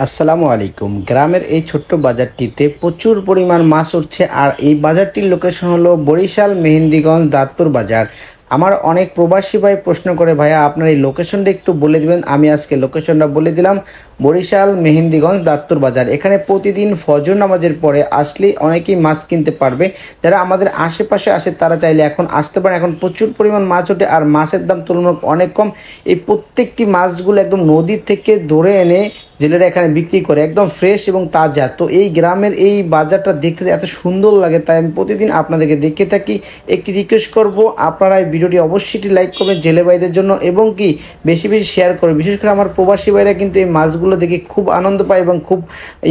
আসসালামু আলাইকুম। গ্রামের এই ছোট্ট বাজারটিতে প্রচুর পরিমাণ মাছ উঠছে, আর এই বাজারটির লোকেশন হলো বরিশাল মেহেন্দিগঞ্জ দাঁতপুর বাজার। আমার অনেক প্রবাসী ভাই প্রশ্ন করে, ভাইয়া আপনার এই লোকেশনটা একটু বলে দিবেন। আমি আজকে লোকেশনটা বলে দিলাম, বরিশাল মেহেন্দিগঞ্জ দাঁতপুর বাজার। এখানে প্রতিদিন ফজর নামাজের পরে আসলেই অনেকেই মাছ কিনতে পারবে। যারা আমাদের আশেপাশে আসে তারা চাইলে এখন আসতে পারেন। এখন প্রচুর পরিমাণ মাছ ওঠে, আর মাছের দাম তুলনামূলক অনেক কম। এই প্রত্যেকটি মাছগুলো একদম নদী থেকে ধরে এনে জেলেরা এখানে বিক্রি করে, একদম ফ্রেশ এবং তাজা। তো এই গ্রামের এই বাজারটা দেখতে এত সুন্দর লাগে, তাই আমি প্রতিদিন আপনাদেরকে দেখে থাকি। একটি রিকোয়েস্ট করব, আপনারা এই ভিডিওটি অবশ্যই লাইক করবেন জেলে ভাইদের জন্য, এবং কি বেশি বেশি শেয়ার করবেন। বিশেষ করে আমার প্রবাসী ভাইরা কিন্তু এই মাছগুলো দেখে খুব আনন্দ পায় এবং খুব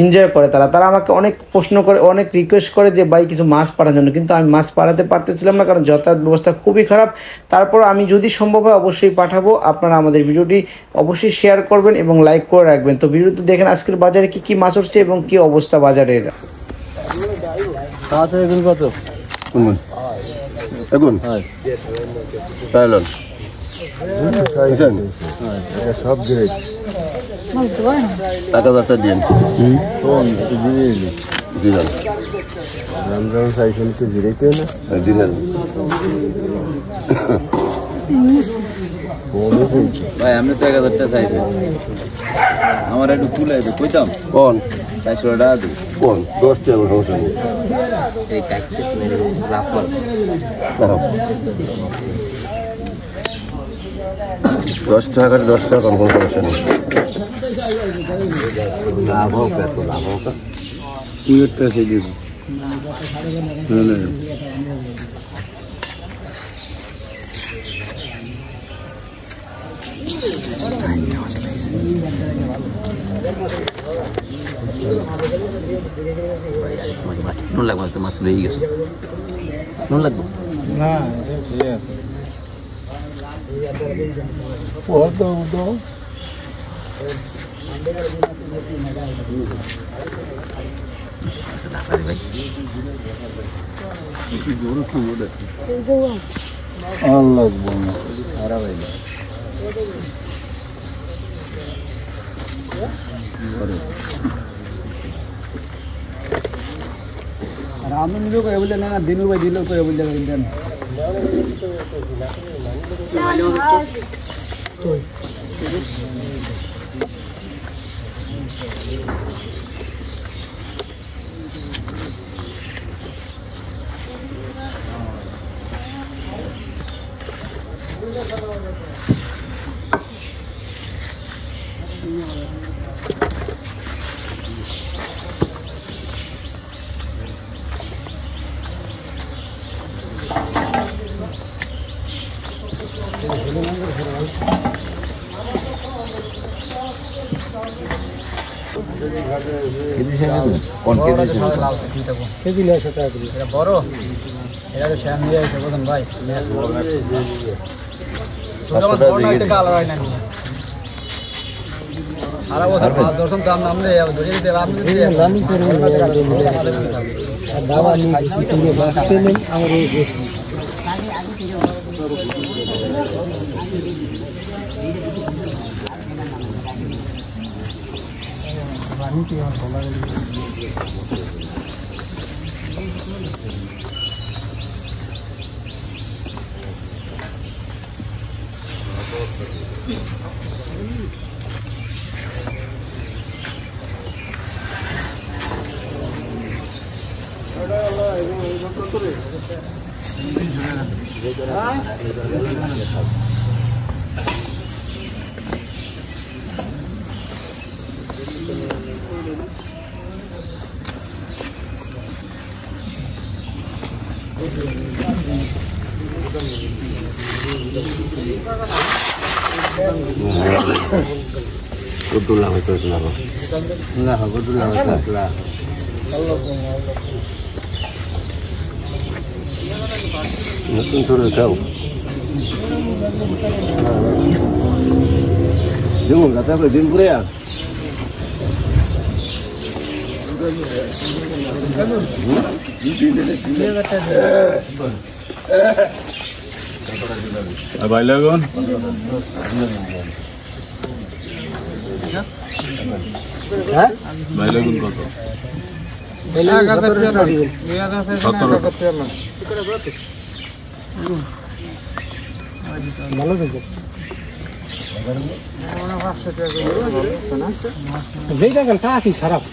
এনজয় করে। তারা আমাকে অনেক প্রশ্ন করে, অনেক রিকোয়েস্ট করে যে ভাই কিছু মাছ পাঠানোর জন্য, কিন্তু আমি মাছ পাঠাতে পারতেছিলাম না, কারণ যাতায়াত ব্যবস্থা খুবই খারাপ। তারপর আমি যদি সম্ভব হয় অবশ্যই পাঠাবো। আপনারা আমাদের ভিডিওটি অবশ্যই শেয়ার করবেন এবং লাইক করে রাখবেন। তো ভিডিওতে দেখেন আজকের বাজারে কি কি মাছ উঠছে এবং কি অবস্থা বাজারের। কত এখন তাইলন সব গ্রেড টাকা দিন দিলেন রমজান সাইকেল তো জিরাইতে না দিলেন ভাই আপনি তো 1000টা চাইছেন, আমার একটু তুলে কইতাম কোন 400 টাকা দিই। কোন 10 টাকা সমস্যা নেই। এই ট্যাক্সি লাভ কর 10 টাকা 10 টাকা কোনো সমস্যা নেই। লাভ হোক, এত লাভ হোক। তুই একটা সেই দিব নুন লাগবে তো, মাছ রয়ে গেছে। নুন লাগবে না, ঠিক আছে। সারা ভাই আমি নিজেও করে বললেন না, দিনু ভাই দিলেও করে বললেন কেজি 900 টাকা করে। এটা বড়, এটা তো শ্যাম নিয়ে আসে বলেন ভাই। সারা বছর 5-10 দাম নামলে ধরে দিতে আপনি রানি করে দাওয়া নিয়ে আমার Gudula itu selama. Nah, gudula itu lah. Nutun turun kau. Jom, kata apa? Din Korea. আর বাইলাগন হ্যাঁ বাইলেগুন কত? 17 ভালো থেকে যেই দেখেন তা কি খারাপ